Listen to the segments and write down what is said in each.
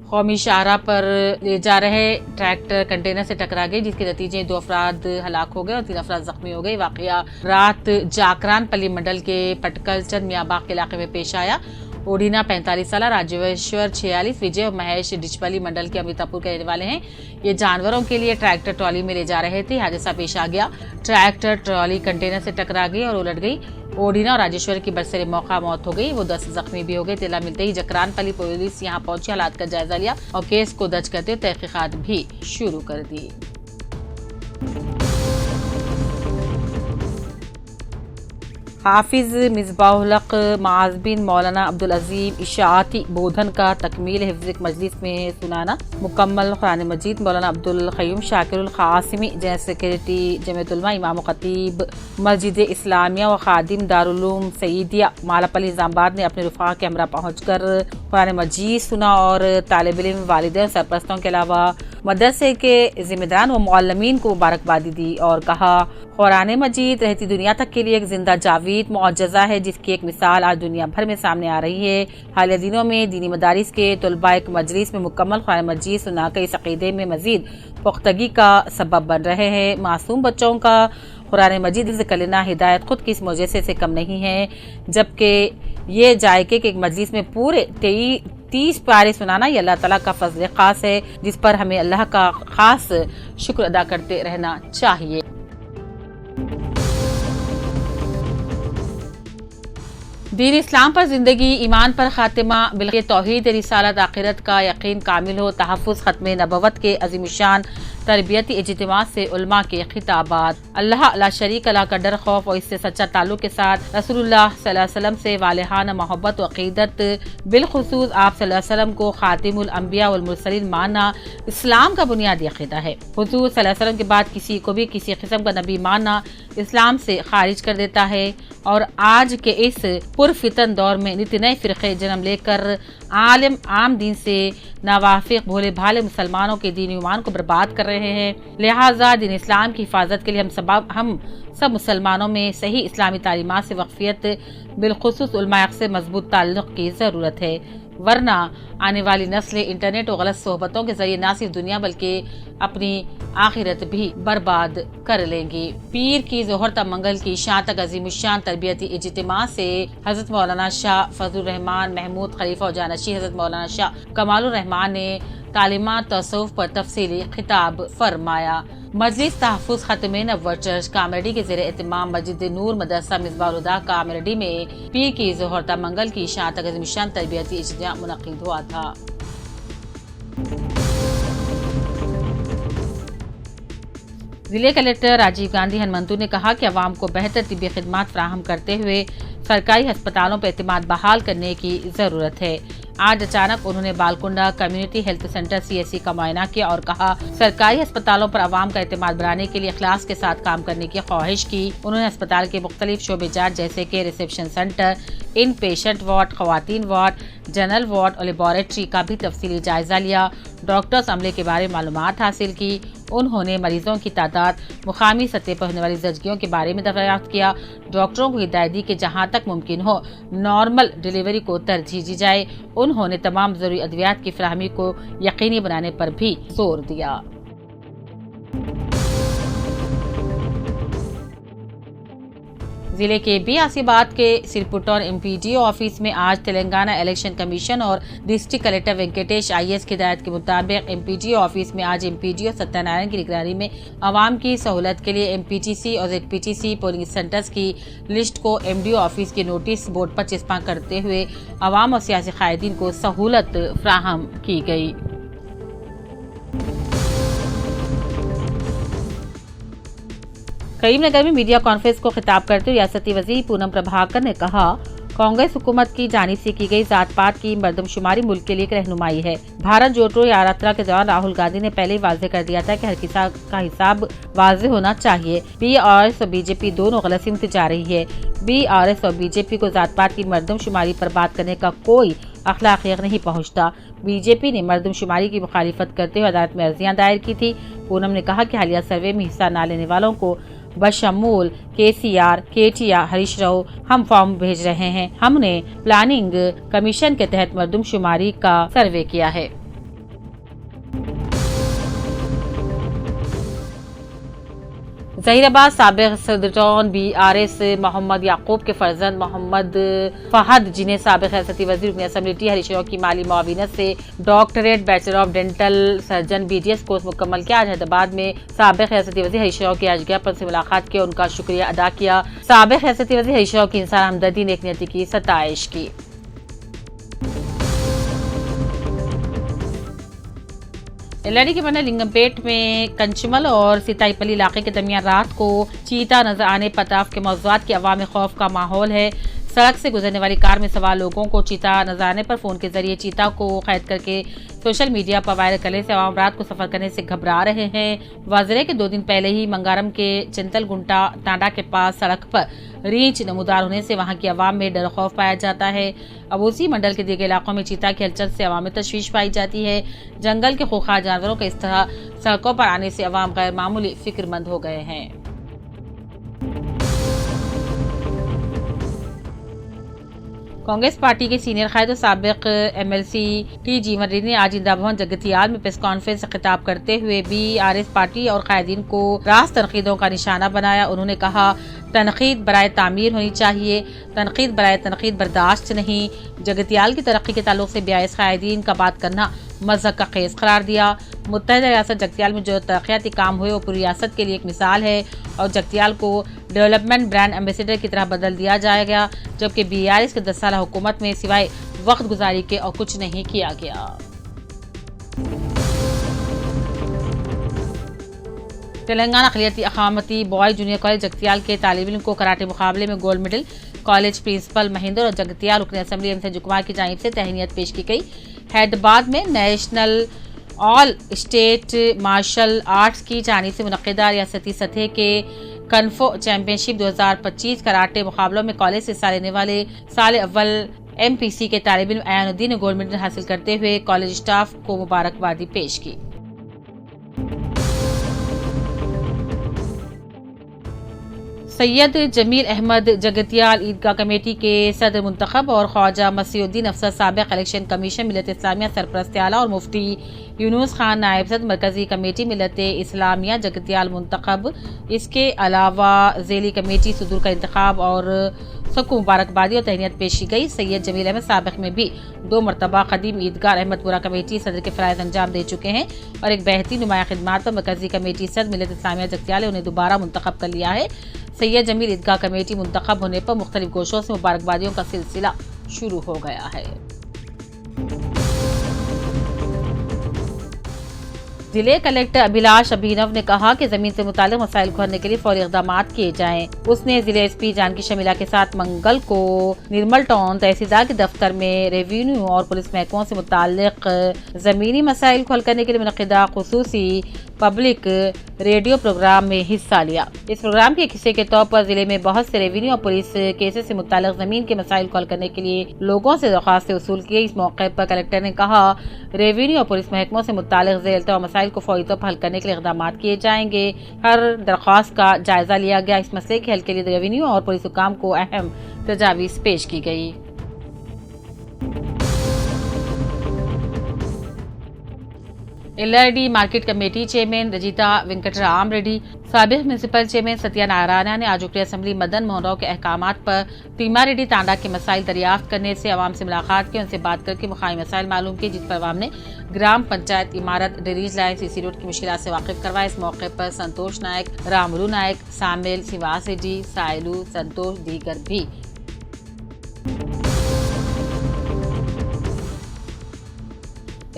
قومی شاہراہ پر لے جا رہے ٹریکٹر کنٹینر سے ٹکرا گئی، جس کے نتیجے 2 افراد ہلاک ہو گئے اور 3 افراد زخمی ہو گئے۔ واقعہ رات جاکران پلی منڈل کے پٹکل چند میاں باغ کے علاقے میں پیش آیا۔ اوڈینا 45 سالہ، راجیشور 46، وجے اور مہیش ڈچپلی منڈل کے امرتا پور کے رہنے والے ہیں۔ یہ جانوروں کے لیے ٹریکٹر ٹرالی میں لے جا رہے تھے۔ حادثہ پیش آ گیا، ٹریکٹر ٹرالی کنٹینر سے ٹکرا گئی اور الٹ گئی۔ اوڈینا اور راجیشور کی برسر موقع موت ہو گئی، وہ 10 زخمی بھی ہو گئے۔ اطلاع ملتے ہی جکران پلی پولیس یہاں پہنچی، حالات کا جائزہ لیا اور کیس کو درج کرتے ہوئے تحقیقات بھی شروع کر دی۔ حافظ مصباح الحق معاذ بن مولانا عبدالعظیم اشاعتی بودھن کا تکمیل حفظ مجلس میں سنانا مکمل۔ قرآن مجید مولانا عبدالقیوم شاکر القاسمی جنرل سیکریٹری جمعیت علماء امام و خطیب مسجد اسلامیہ و خادم دارالعلوم سعیدیہ مالاپلی نظام آباد نے اپنے رفقا کے ہمراہ پہنچ کر قرآن مجید سنا اور طالب علم، والدین، سرپرستوں کے علاوہ مدرسے کے ذمہ داران و معلمین کو مبارکبادی دی اور کہا قرآن مجید رہتی دنیا تک کے لیے ایک زندہ جاوید معجزہ ہے، جس کی ایک مثال آج دنیا بھر میں سامنے آ رہی ہے۔ حالیہ دنوں میں دینی مدارس کے طلباء ایک مجلس میں مکمل قرآن مجید سنا کر اس عقیدے میں مزید پختگی کا سبب بن رہے ہیں۔ معصوم بچوں کا قرآن مجید حفظ کر لینا ہدایت خود کی اس معجزے سے کم نہیں ہے، جبکہ یہ جائے کہ ایک مجلس میں پورے 30 پارے سنانا یہ اللہ تعالیٰ کا فضل خاص ہے، جس پر ہمیں اللہ کا خاص شکر ادا کرتے رہنا چاہیے۔ دین اسلام پر زندگی، ایمان پر خاتمہ، بلکہ توحید رسالت آخرت کا یقین کامل ہو، تحفظ ختم نبوت کے عظیم الشان تربیتی اجتماع سے علماء کے خطابات۔ اللہ لا شریک اللہ کا ڈر، خوف اور اس سے سچا تعلق کے ساتھ رسول اللہ صلی اللہ علیہ وسلم سے والہانہ محبت و عقیدت، بالخصوص آپ صلی اللہ علیہ وسلم کو خاتم الانبیاء والمرسلین ماننا اسلام کا بنیادی عقیدہ ہے۔ حضور صلی اللہ علیہ وسلم کے بعد کسی کو بھی کسی قسم کا نبی ماننا اسلام سے خارج کر دیتا ہے، اور آج کے اس پرفتن دور میں نت نئے فرقے جنم لے کر عام دین سے ناوافق بھولے بھالے مسلمانوں کے دین ایمان کو برباد کر رہے ہیں۔ لہٰذا دین اسلام کی حفاظت کے لیے ہم سب مسلمانوں میں صحیح اسلامی تعلیمات سے واقفیت، بالخصوص علماء سے مضبوط تعلق کی ضرورت ہے، ورنہ آنے والی نسلیں انٹرنیٹ اور غلط صحبتوں کے ذریعے نہ صرف دنیا بلکہ اپنی آخرت بھی برباد کر لیں گی۔ پیر کی ظہر تا منگل کی شان تک عظیم الشان تربیتی اجتماع سے حضرت مولانا شاہ فضل الرحمان محمود خلیفہ و جانشین حضرت مولانا شاہ کمال الرحمان نے تعلیمات تصوف پر تفصیلی خطاب فرمایا۔ مجلس تحفظ ختم نبوت چرچ کامریڈی کے زیر اہتمام مسجد نور مدرسہ مصباح الہدیٰ کامریڈی میں پیر کی ظہر تا منگل کی شان تک عظیم الشان تربیتی اجتماع منعقد ہوا تھا۔ ضلع کلکٹر راجیو گاندھی ہنمنتو نے کہا کہ عوام کو بہتر طبی خدمات فراہم کرتے ہوئے سرکاری ہسپتالوں پر اعتماد بحال کرنے کی ضرورت ہے۔ آج اچانک انہوں نے Balkonda community health centre CHC کا معائنہ کیا اور کہا سرکاری ہسپتالوں پر عوام کا اعتماد بڑھانے کے لیے اخلاص کے ساتھ کام کرنے کی خواہش کی۔ انہوں نے ہسپتال کے مختلف شعبے جات جیسے کہ reception centre, in patient ward, خواتین وارڈ، جنرل وارڈ اور لیبارٹری کا بھی تفصیلی جائزہ لیا۔ ڈاکٹرز عملے کے بارے میں معلومات حاصل کی۔ انہوں نے مریضوں کی تعداد، مقامی سطح پر ہونے والی زچگیوں کے بارے میں دریافت کیا۔ ڈاکٹروں کو ہدایت دی کہ جہاں تک ممکن ہو نارمل ڈیلیوری کو ترجیح دی جائے۔ انہوں نے تمام ضروری ادویات کی فراہمی کو یقینی بنانے پر بھی زور دیا۔ ضلع کے عاصم آباد کے سرپٹور MPDO آفس میں آج تلنگانہ الیکشن کمیشن اور ڈسٹرکٹ کلکٹر وینکٹیش IAS کی ہدایت کے مطابق MPDO آفس میں آج MPDO ستیہ نارائن کی نگرانی میں عوام کی سہولت کے لیے MPTC اور ZPTC پولنگ سینٹرز کی لسٹ کو MDO آفس کے نوٹس بورڈ پر چسپاں کرتے ہوئے عوام اور سیاسی قائدین کو سہولت فراہم کی گئی۔ کریم نگر میں میڈیا کانفرنس کو خطاب کرتے ہوئے ریاستی وزیر پونم پربھاکر نے کہا کانگریس حکومت کی جانب سے کی گئی ذات پات کی مردم شماری ملک کے لیے ایک رہنمائی ہے۔ بھارت جوڑو یاترا کے دوران راہل گاندھی نے پہلے ہی واضح کر دیا تھا کہ ہر کسی کا حساب واضح ہونا چاہیے۔ BRS اور BJP دونوں غلط سمت جا رہی ہے۔ BRS اور BJP کو ذات پات کی مردم شماری پر بات کرنے کا کوئی اخلاقی حق نہیں پہنچتا۔ BJP نے مردم شماری کی مخالفت کرتے ہوئے عدالت میں عرضیاں دائر کی تھی۔ پونم نے کہا کہ حالیہ سروے میں حصہ نہ لینے والوں کو بشمول KCR، KTR، ہریش راؤ ہم فارم بھیج رہے ہیں۔ ہم نے پلاننگ کمیشن کے تحت مردم شماری کا سروے کیا ہے۔ ظہیرآباد سابق صدرٹون BRS محمد یعقوب کے فرزند محمد فہد جنہیں سابق ریاستی وزیر رکن اسمبلی ٹی ہریش راؤ کی مالی معاونت سے doctorate bachelor of dental surgeon BDS course مکمل کیا، آج حیدرآباد میں سابق ریاستی وزیر ہریش راؤ کی آج گیا پر سے ملاقات کی، ان کا شکریہ ادا کیا۔ سابق ریاستی وزیر ہریش راؤ کی انسان ہمدردی نیک نیتی کی ستائش کی۔ LRD کے بنا لنگم پیٹ میں کنچمل اور سیتائی پلی علاقے کے درمیان رات کو چیتا نظر آنے پر اطراف کے موضوعات کی عوام میں خوف کا ماحول ہے۔ سڑک سے گزرنے والی کار میں سوار لوگوں کو چیتا نظر آنے پر فون کے ذریعے چیتا کو قید کر کے سوشل میڈیا پر وائرل کرنے سے عوام رات کو سفر کرنے سے گھبرا رہے ہیں۔ واضح ہے کہ 2 دن پہلے ہی منگارم کے چنتل گنٹا ٹانڈا کے پاس سڑک پر ریچھ نمودار ہونے سے وہاں کی عوام میں ڈر و خوف پایا جاتا ہے۔ اب اسی منڈل کے دیگر علاقوں میں چیتا کی ہلچل سے عوام میں تشویش پائی جاتی ہے۔ جنگل کے خوخار جانوروں کے اس طرح سڑکوں پر آنے سے عوام غیر معمولی فکر مند ہو گئے ہیں۔ کانگریس پارٹی کے سینئر قائد و سابق MLC ٹی جیون ریڈی نے آج اندرا بھون جگتیال میں پریس کانفرنس سے خطاب کرتے ہوئے BRS پارٹی اور قائدین کو راست تنقیدوں کا نشانہ بنایا۔ انہوں نے کہا، تنقید برائے تعمیر ہونی چاہیے، تنقید برائے تنقید برداشت نہیں۔ جگتیال کی ترقی کے تعلق سے BRS قائدین کا بات کرنا مذہب کا خیز قرار دیا۔ متحدہ ریاست جگتیال میں جو ترقیاتی کام ہوئے وہ پوری ریاست کے لیے ایک مثال ہے اور جگتیال کو ڈیولپمنٹ برانڈ ایمبیسیڈر کی طرح بدل دیا جائے گا، جبکہ BRS کے 10 سالہ حکومت میں سوائے وقت گزاری کے اور کچھ نہیں کیا گیا۔ تلنگانہ اقلیتی اقامتی بوائے جونیئر کالج جگتیال کے طالب علم کو کراٹے مقابلے میں gold medal college principal Mahender اور جگتیال رکن اسمبلی سنجے کمار کی جانب سے تہنیت پیش کی گئی۔ حیدرآباد میں نیشنل آل اسٹیٹ مارشل آرٹس کی جانب سے منعقدہ ریاستی سطح کے کنفو چیمپئن شپ 2025 کراٹے مقابلوں میں کالج سے حصہ لینے والے سال اول MPC کے طالب علم ایان الدین نے گولڈ میڈل حاصل کرتے ہوئے کالج اسٹاف کو مبارکبادی پیش کی۔ سید جمیل احمد جگتیال عیدگاہ کمیٹی کے صدر منتخب اور خواجہ مسیح الدین افسر سابق الیکشن کمیشن ملت اسلامیہ سرپرست اعلیٰ اور مفتی یونس خان نائب صدر مرکزی کمیٹی ملت اسلامیہ جگتیال منتخب۔ اس کے علاوہ ذیلی کمیٹی صدور کا انتخاب اور سب کو مبارکبادی اور تہنیت پیش کی گئی۔ سید جمیل احمد سابق میں بھی 2 مرتبہ قدیم عیدگاہ احمد پورہ کمیٹی صدر کے فرائض انجام دے چکے ہیں اور ایک بہترین نمایاں خدمات پر مرکزی کمیٹی صدر ملت اسلامیہ جگتیال انہیں دوبارہ منتخب کر لیا ہے۔ سید جمیل عیدگاہ کمیٹی منتخب ہونے پر مختلف گوشوں سے مبارکبادیوں کا سلسلہ شروع ہو گیا ہے۔ ضلع کلکٹر ابھیلاش ابھینو نے کہا کہ زمین سے متعلق مسائل کو حل کرنے کے لیے فوری اقدامات کیے جائیں۔ اس نے ضلع SP جانکی شمیلہ کے ساتھ منگل کو نرمل ٹاؤن تحصیلدار کے دفتر میں ریونیو اور پولیس محکموں سے متعلق زمینی مسائل کو حل کرنے کے لیے منعقدہ خصوصی پبلک ریڈیو پروگرام میں حصہ لیا۔ اس پروگرام کے ایک حصے کے طور پر ضلع میں بہت سے ریونیو اور پولیس کیسز سے متعلق زمین کے مسائل کو حل کرنے کے لیے لوگوں سے درخواستیں وصول کی۔ اس موقع پر کلکٹر نے کہا، ریونیو اور پولیس محکموں سے متعلق ذیل التوا مسائل کو فوری طور پر حل کرنے کے لیے اقدامات کیے جائیں گے۔ ہر درخواست کا جائزہ لیا گیا۔ اس مسئلے کے حل کے لیے ریونیو اور پولیس حکام کو اہم تجاویز پیش کی گئی۔ LRD market committee chairman Rajitha Venkat Ram Reddy, سابق میونسپل چیئرمین ستیہ نارائنا نے آج رکن اسمبلی مدن موہن راؤ کے احکامات پر ٹیما ریڈی ٹانڈا کے مسائل دریافت کرنے سے عوام سے ملاقات کی، ان سے بات کر کے مقامی مسائل معلوم کی، جس پر عوام نے گرام پنچایت عمارت ڈریج لائن CC روڈ کی مشکلات سے واقف کروایا۔ اس موقع پر سنتوش نائک، راملو نائک، سامیل سیواس ریڈی، سائلو سنتوش دیگر بھی۔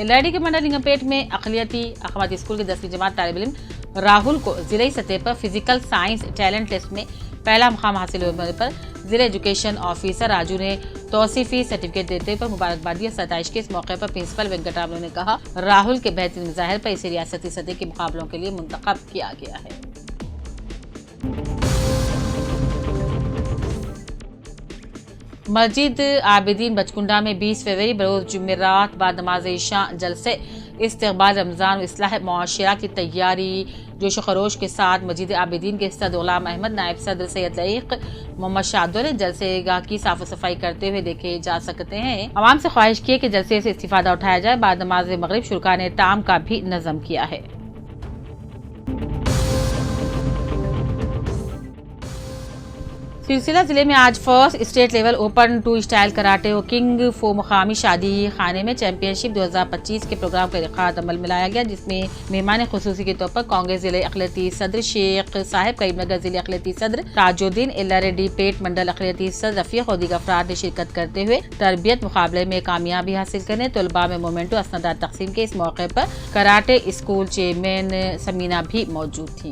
LRD کے منڈل لنگم پیٹ میں اقلیتی اقامتی اسکول کے 10ویں جماعت طالب علم راہل کو ضلعی سطح پر فزیکل سائنس ٹیلنٹ ٹیسٹ میں پہلا مقام حاصل ہونے پر ضلع ایجوکیشن آفیسر راجو نے توصیفی سرٹیفکیٹ دیتے ہوئے مبارکبادی اور ستائش کی۔ اس موقع پر پرنسپل وینکٹ راملو نے کہا، راہل کے بہترین مظاہر پر اسے ریاستی سطح کے مقابلوں کے لیے منتخب کیا گیا ہے۔ مسجد عابدین بچکنڈا میں 20 فروری بروز جمعرات بعد نماز عشاء جلسے استقبال رمضان و اصلاح معاشرہ کی تیاری جوش و خروش کے ساتھ مسجد عابدین کے صدر غلام احمد، نائب صدر سید لائق محمد شادو نے جلسے گاہ کی صاف و صفائی کرتے ہوئے دیکھے جا سکتے ہیں۔ عوام سے خواہش کی ہے کہ جلسے سے استفادہ اٹھایا جائے۔ بعد نماز مغرب شرکاء نے طعام کا بھی نظم کیا ہے۔ سلسلہ ضلع میں آج first state level open 2 style karate و کنگ فو مقامی شادی خانے میں چیمپئن شپ 2025 کے پروگرام کا انعقاد عمل میں لایا گیا، جس میں مہمان خصوصی کے طور پر کانگریس ضلع اقلیتی صدر شیخ صاحب، کریم نگر ضلع اقلیتی صدر تاج الدین، LRD پیٹ منڈل اقلیتی صدر رفیق اور دیگر افراد نے شرکت کرتے ہوئے تربیت مقابلے میں کامیابی حاصل کرنے طلباء میں مومنٹو اسنادات تقسیم کے اس موقع پر کراٹے اسکول چیئرمین سمینا بھی موجود تھی۔